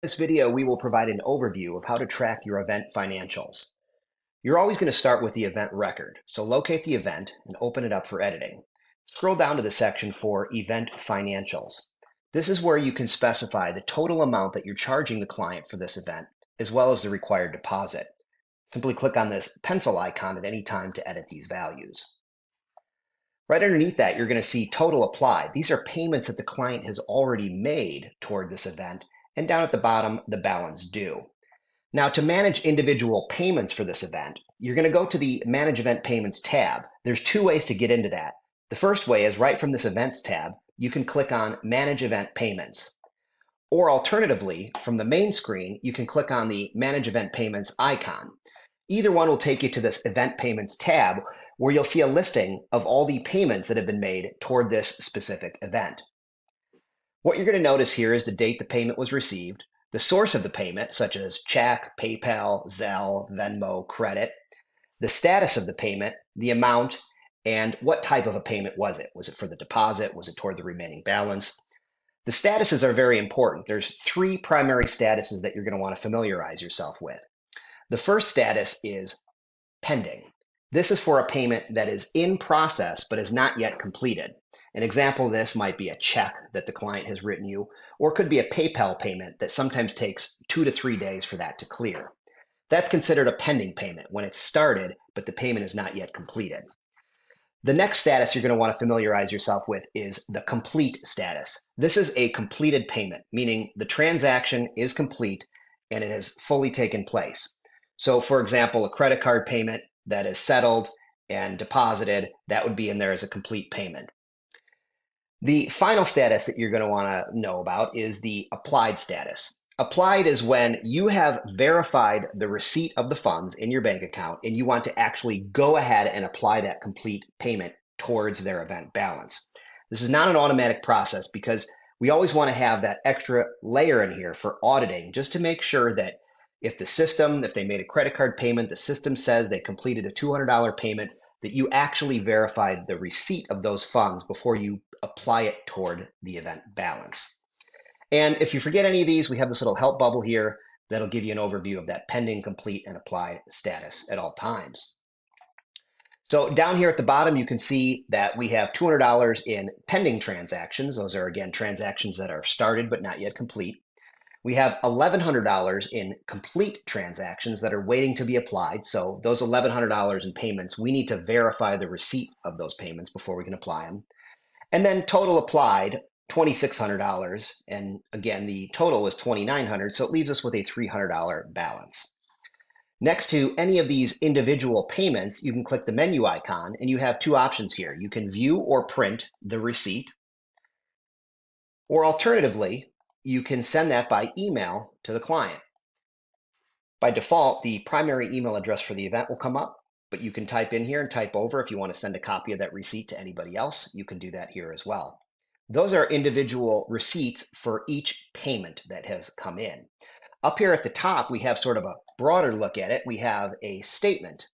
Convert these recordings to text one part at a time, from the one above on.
This video, we will provide an overview of how to track your event financials. You're always going to start with the event record, so locate the event and open it up for editing. Scroll down to the section for Event Financials. This is where you can specify the total amount that you're charging the client for this event, as well as the required deposit. Simply click on this pencil icon at any time to edit these values. Right underneath that, you're going to see total applied. These are payments that the client has already made toward this event, and down at the bottom, the balance due. Now, to manage individual payments for this event, you're going to go to the Manage Event Payments tab. There's two ways to get into that. The first way is right from this Events tab, you can click on Manage Event Payments. Or alternatively, from the main screen, you can click on the Manage Event Payments icon. Either one will take you to this Event Payments tab, where you'll see a listing of all the payments that have been made toward this specific event. What you're going to notice here is the date the payment was received, the source of the payment, such as check, PayPal, Zelle, Venmo, credit, the status of the payment, the amount, and what type of a payment was it? Was it for the deposit? Was it toward the remaining balance? The statuses are very important. There's three primary statuses that you're going to want to familiarize yourself with. The first status is pending. This is for a payment that is in process but is not yet completed. An example of this might be a check that the client has written you, or it could be a PayPal payment that sometimes takes 2 to 3 days for that to clear. That's considered a pending payment when it's started, but the payment is not yet completed. The next status you're going to want to familiarize yourself with is the complete status. This is a completed payment, meaning the transaction is complete and it has fully taken place. So, for example, a credit card payment that is settled and deposited, that would be in there as a complete payment. The final status that you're going to want to know about is the applied status. Applied is when you have verified the receipt of the funds in your bank account and you want to actually go ahead and apply that complete payment towards their event balance. This is not an automatic process because we always want to have that extra layer in here for auditing, just to make sure that if they made a credit card payment, the system says they completed a $200 payment, that you actually verified the receipt of those funds before you apply it toward the event balance. And if you forget any of these, we have this little help bubble here that'll give you an overview of that pending, complete, and applied status at all times. So down here at the bottom, you can see that we have $200 in pending transactions. Those are, again, transactions that are started but not yet complete. We have $1,100 in complete transactions that are waiting to be applied. So those $1,100 in payments, we need to verify the receipt of those payments before we can apply them. And then total applied, $2,600. And again, the total was $2,900, so it leaves us with a $300 balance. Next to any of these individual payments, you can click the menu icon and you have two options here. You can view or print the receipt, or alternatively, you can send that by email to the client. By default, the primary email address for the event will come up, but you can type in here and type over if you want to send a copy of that receipt to anybody else. You can do that here as well. Those are individual receipts for each payment that has come in. Up here at the top, we have sort of a broader look at it. We have a statement,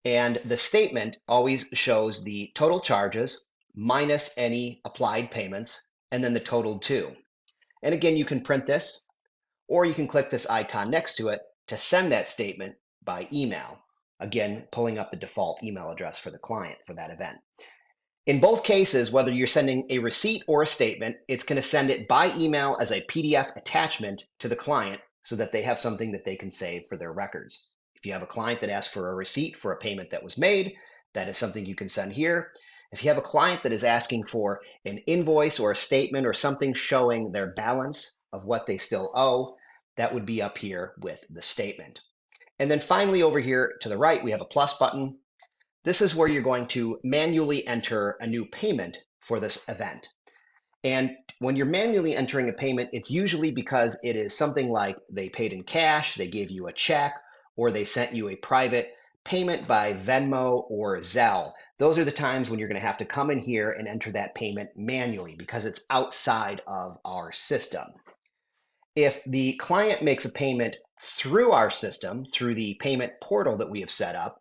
and the statement always shows the total charges minus any applied payments, and then the total due. And again, you can print this, or you can click this icon next to it to send that statement by email. Again, pulling up the default email address for the client for that event. In both cases, whether you're sending a receipt or a statement, it's going to send it by email as a PDF attachment to the client so that they have something that they can save for their records. If you have a client that asks for a receipt for a payment that was made, that is something you can send here. If you have a client that is asking for an invoice or a statement or something showing their balance of what they still owe, that would be up here with the statement. And then finally over here to the right, we have a plus button. This is where you're going to manually enter a new payment for this event. And when you're manually entering a payment, it's usually because it is something like they paid in cash, they gave you a check, or they sent you a private payment by Venmo or Zelle. Those are the times when you're going to have to come in here and enter that payment manually because it's outside of our system. If the client makes a payment through our system, through the payment portal that we have set up,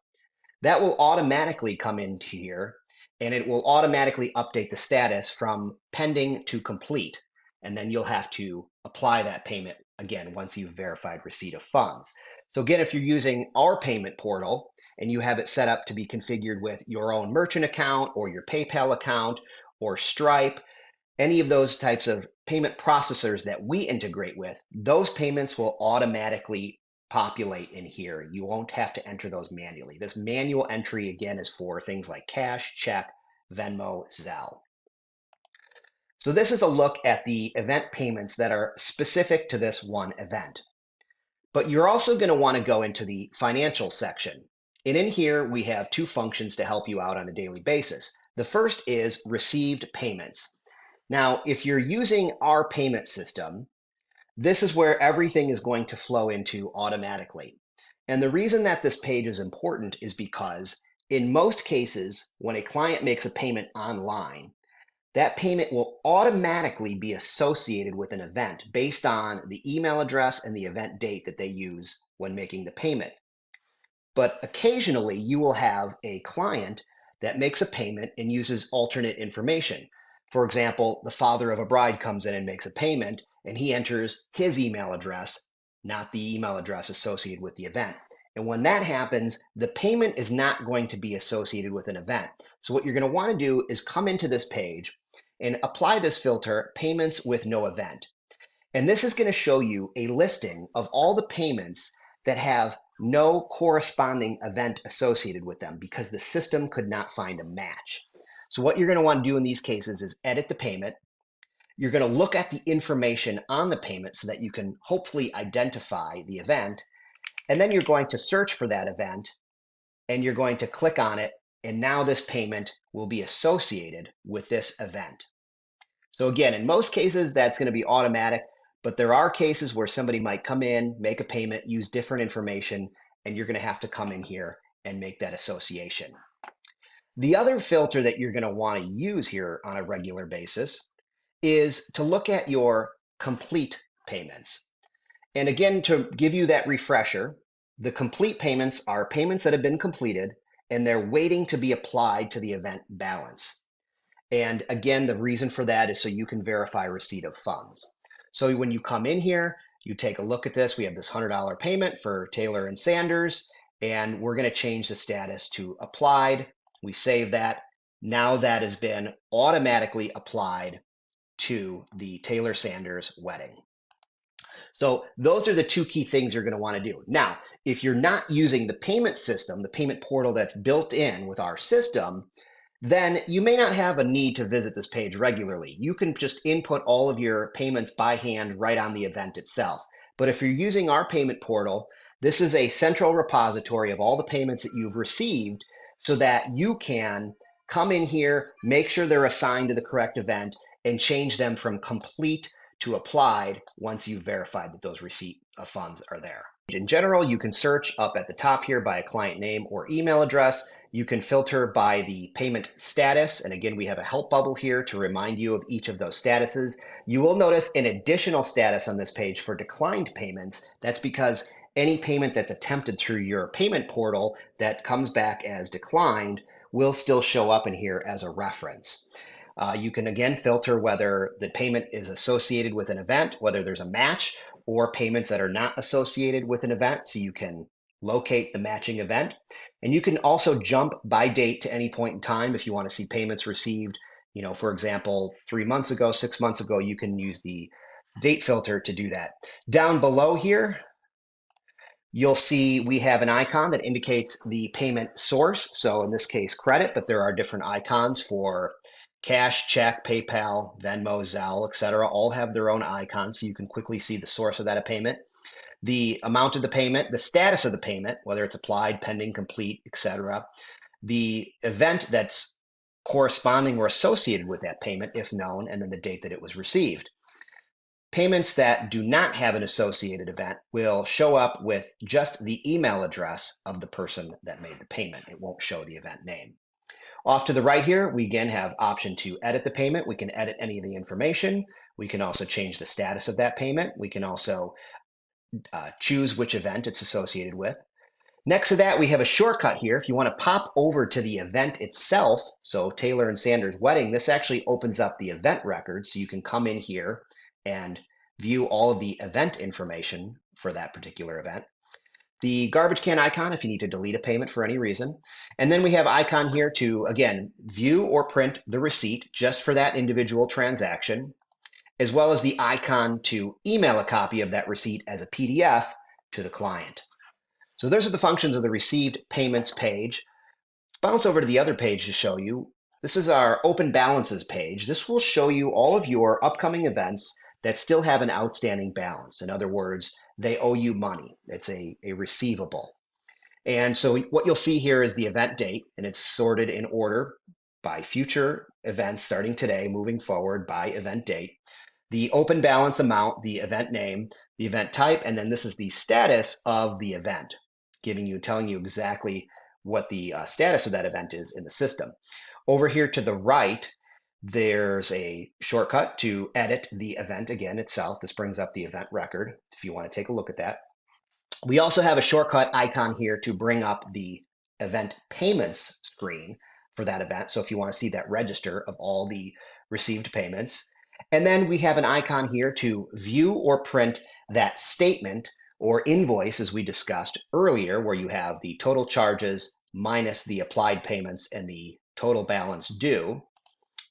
that will automatically come into here and it will automatically update the status from pending to complete. And then you'll have to apply that payment again, once you've verified receipt of funds. So again, if you're using our payment portal and you have it set up to be configured with your own merchant account or your PayPal account or Stripe, any of those types of payment processors that we integrate with, those payments will automatically populate in here. You won't have to enter those manually. This manual entry, again, is for things like cash, check, Venmo, Zelle. So this is a look at the event payments that are specific to this one event. But you're also going to want to go into the financial section. And in here, we have two functions to help you out on a daily basis. The first is received payments. Now, if you're using our payment system, this is where everything is going to flow into automatically. And the reason that this page is important is because in most cases, when a client makes a payment online, that payment will automatically be associated with an event based on the email address and the event date that they use when making the payment. But occasionally you will have a client that makes a payment and uses alternate information. For example, the father of a bride comes in and makes a payment and he enters his email address, not the email address associated with the event. And when that happens, the payment is not going to be associated with an event. So what you're going to want to do is come into this page and apply this filter, payments with no event. And this is going to show you a listing of all the payments that have no corresponding event associated with them because the system could not find a match. So what you're going to want to do in these cases is edit the payment. You're going to look at the information on the payment so that you can hopefully identify the event. And then you're going to search for that event and you're going to click on it. And now this payment will be associated with this event. So again, in most cases, that's going to be automatic, but there are cases where somebody might come in, make a payment, use different information, and you're going to have to come in here and make that association. The other filter that you're going to want to use here on a regular basis is to look at your complete payments. And again, to give you that refresher, the complete payments are payments that have been completed and they're waiting to be applied to the event balance. And again, the reason for that is so you can verify receipt of funds. So when you come in here, you take a look at this. We have this $100 payment for Taylor and Sanders, and we're going to change the status to applied. We save that. Now that has been automatically applied to the Taylor Sanders wedding. So those are the two key things you're going to want to do. Now, if you're not using the payment system, the payment portal that's built in with our system, then you may not have a need to visit this page regularly. You can just input all of your payments by hand right on the event itself. But if you're using our payment portal, this is a central repository of all the payments that you've received so that you can come in here, make sure they're assigned to the correct event, and change them from complete to applied once you've verified that those receipt of funds are there. In general, you can search up at the top here by a client name or email address. You can filter by the payment status. And again, we have a help bubble here to remind you of each of those statuses. You will notice an additional status on this page for declined payments. That's because any payment that's attempted through your payment portal that comes back as declined will still show up in here as a reference. You can again filter whether the payment is associated with an event, whether there's a match, or payments that are not associated with an event, so you can locate the matching event. And you can also jump by date to any point in time if you want to see payments received. For example, 3 months ago, 6 months ago, you can use the date filter to do that. Down below here, you'll see we have an icon that indicates the payment source. So in this case, credit, but there are different icons for cash, check, PayPal, Venmo, Zelle, etc. All have their own icons, so you can quickly see the source of that payment, the amount of the payment, the status of the payment, whether it's applied, pending, complete, etc., the event that's corresponding or associated with that payment, if known, and then the date that it was received. Payments that do not have an associated event will show up with just the email address of the person that made the payment. It won't show the event name. Off to the right here, we again have option to edit the payment. We can edit any of the information. We can also change the status of that payment. We can also choose which event it's associated with. Next to that, we have a shortcut here. If you want to pop over to the event itself, so Taylor and Sanders wedding, this actually opens up the event record. So you can come in here and view all of the event information for that particular event. The garbage can icon if you need to delete a payment for any reason. And then we have icon here to, again, view or print the receipt just for that individual transaction, as well as the icon to email a copy of that receipt as a PDF to the client. So those are the functions of the received payments page. Bounce over to the other page to show you. This is our open balances page. This will show you all of your upcoming events that still have an outstanding balance. In other words, they owe you money. It's a receivable. And so what you'll see here is the event date, and it's sorted in order by future events starting today, moving forward by event date. The open balance amount, the event name, the event type, and then this is the status of the event, telling you exactly what the status of that event is in the system. Over here to the right, there's a shortcut to edit the event again itself. This brings up the event record if you want to take a look at that. We also have a shortcut icon here to bring up the event payments screen for that event. So if you want to see that register of all the received payments. And then we have an icon here to view or print that statement or invoice, as we discussed earlier, where you have the total charges minus the applied payments and the total balance due.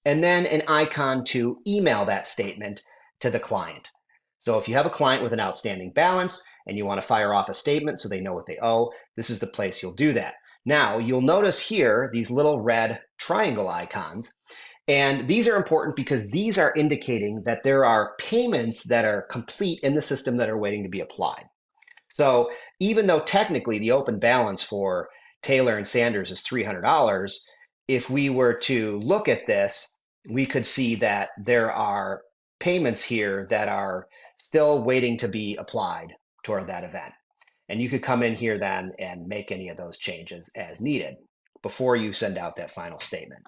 And then an icon to email that statement to the client. So if you have a client with an outstanding balance and you want to fire off a statement so they know what they owe, this is the place you'll do that. Now, you'll notice here these little red triangle icons, and these are important because these are indicating that there are payments that are complete in the system that are waiting to be applied. So even though technically the open balance for Taylor and Sanders is $300, if we were to look at this, we could see that there are payments here that are still waiting to be applied toward that event. And you could come in here then and make any of those changes as needed before you send out that final statement.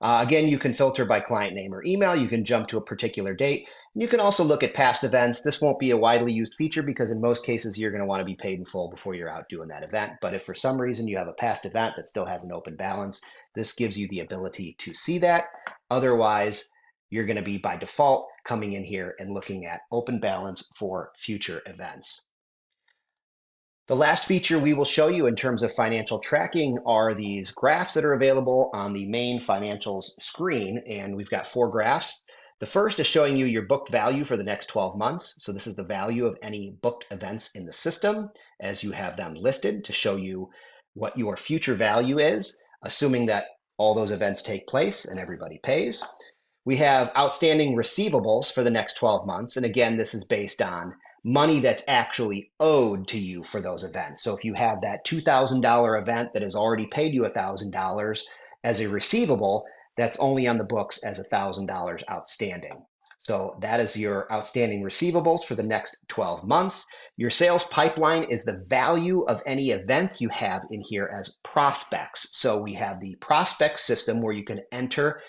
Again, you can filter by client name or email. You can jump to a particular date. And you can also look at past events. This won't be a widely used feature because in most cases, you're going to want to be paid in full before you're out doing that event. But if for some reason you have a past event that still has an open balance, this gives you the ability to see that. Otherwise, you're going to be by default coming in here and looking at open balance for future events. The last feature we will show you in terms of financial tracking are these graphs that are available on the main financials screen. And we've got 4 graphs. The first is showing you your booked value for the next 12 months. So this is the value of any booked events in the system as you have them listed to show you what your future value is, assuming that all those events take place and everybody pays. We have outstanding receivables for the next 12 months. And again, this is based on money that's actually owed to you for those events. So if you have that $2,000 event that has already paid you $1,000 as a receivable, that's only on the books as $1,000 outstanding. So that is your outstanding receivables for the next 12 months. Your sales pipeline is the value of any events you have in here as prospects. So we have the prospect system where you can enter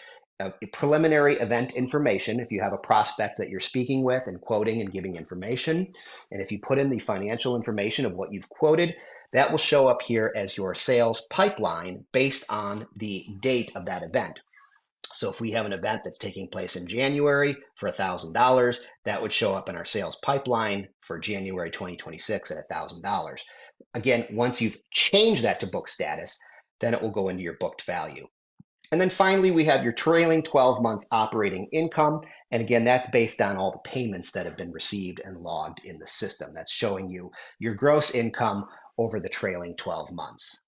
preliminary event information if you have a prospect that you're speaking with and quoting and giving information. And if you put in the financial information of what you've quoted, that will show up here as your sales pipeline based on the date of that event. So if we have an event that's taking place in January for $1,000, that would show up in our sales pipeline for January 2026 at $1,000. Again, once you've changed that to book status, then it will go into your booked value. And then finally, we have your trailing 12 months operating income. And again, that's based on all the payments that have been received and logged in the system. That's showing you your gross income over the trailing 12 months.